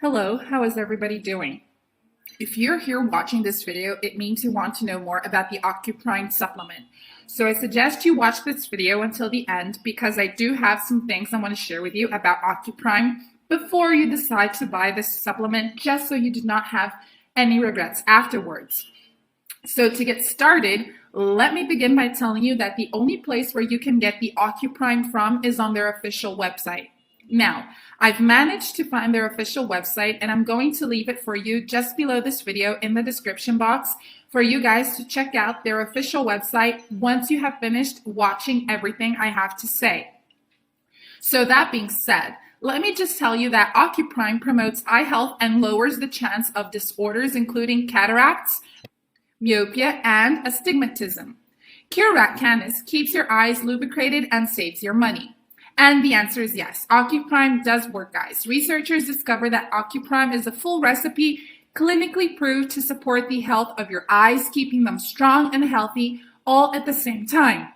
Hello, how is everybody doing? If you're here watching this video, it means you want to know more about the Ocuprime supplement. So I suggest you watch this video until the end because I do have some things I want to share with you about Ocuprime before you decide to buy this supplement, just so you do not have any regrets afterwards. So to get started, let me begin by telling you that the only place where you can get the Ocuprime from is on their official website. Now, I've managed to find their official website, and I'm going to leave it for you just below this video in the description box for you guys to check out their official website once you have finished watching everything I have to say. So that being said, let me just tell you that Ocuprime promotes eye health and lowers the chance of disorders including cataracts, myopia, and astigmatism. Curac Canis keeps your eyes lubricated and saves your money. And the answer is yes. Ocuprime does work, guys. Researchers discovered that Ocuprime is a full recipe clinically proved to support the health of your eyes, keeping them strong and healthy all at the same time.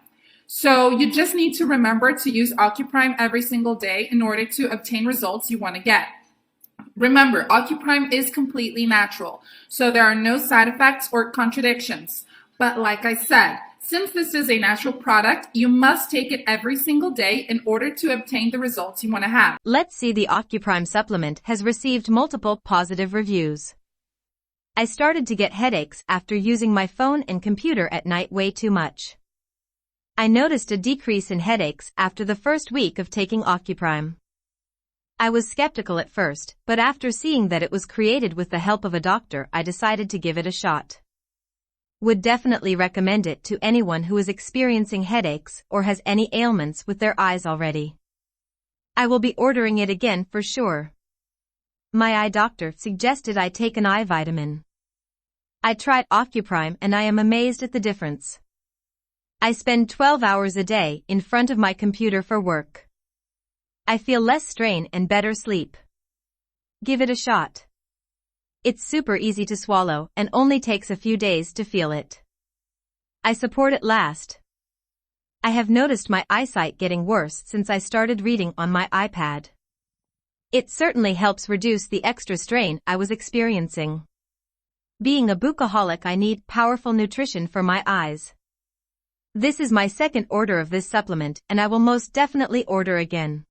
So you just need to remember to use Ocuprime every single day in order to obtain results you want to get. Remember, Ocuprime is completely natural, so there are no side effects or contradictions. But like I said, since this is a natural product, you must take it every single day in order to obtain the results you want to have. Let's see, the Ocuprime supplement has received multiple positive reviews. I started to get headaches after using my phone and computer at night way too much. I noticed a decrease in headaches after the first week of taking Ocuprime. I was skeptical at first, but after seeing that it was created with the help of a doctor, I decided to give it a shot. Would definitely recommend it to anyone who is experiencing headaches or has any ailments with their eyes already. I will be ordering it again for sure. My eye doctor suggested I take an eye vitamin. I tried Ocuprime and I am amazed at the difference. I spend 12 hours a day in front of my computer for work. I feel less strain and better sleep. Give it a shot. It's super easy to swallow and only takes a few days to feel it. I support it last. I have noticed my eyesight getting worse since I started reading on my iPad. It certainly helps reduce the extra strain I was experiencing. Being a bookaholic, I need powerful nutrition for my eyes. This is my second order of this supplement and I will most definitely order again.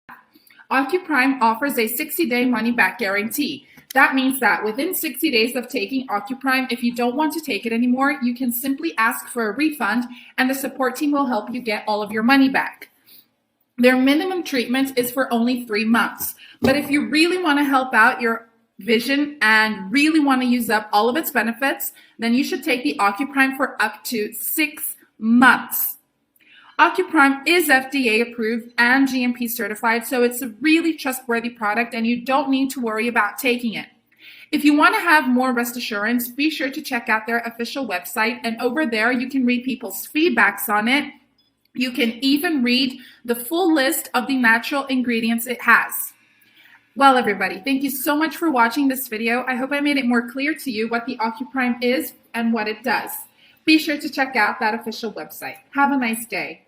Ocuprime offers a 60-day money-back guarantee. That means that within 60 days of taking Ocuprime, if you don't want to take it anymore, you can simply ask for a refund and the support team will help you get all of your money back. Their minimum treatment is for only 3 months. But if you really want to help out your vision and really want to use up all of its benefits, then you should take the Ocuprime for up to 6 months. Ocuprime is FDA approved and GMP certified, so it's a really trustworthy product and you don't need to worry about taking it. If you want to have more rest assurance, be sure to check out their official website, and over there you can read people's feedbacks on it. You can even read the full list of the natural ingredients it has. Well, everybody, thank you so much for watching this video. I hope I made it more clear to you what the Ocuprime is and what it does. Be sure to check out that official website. Have a nice day.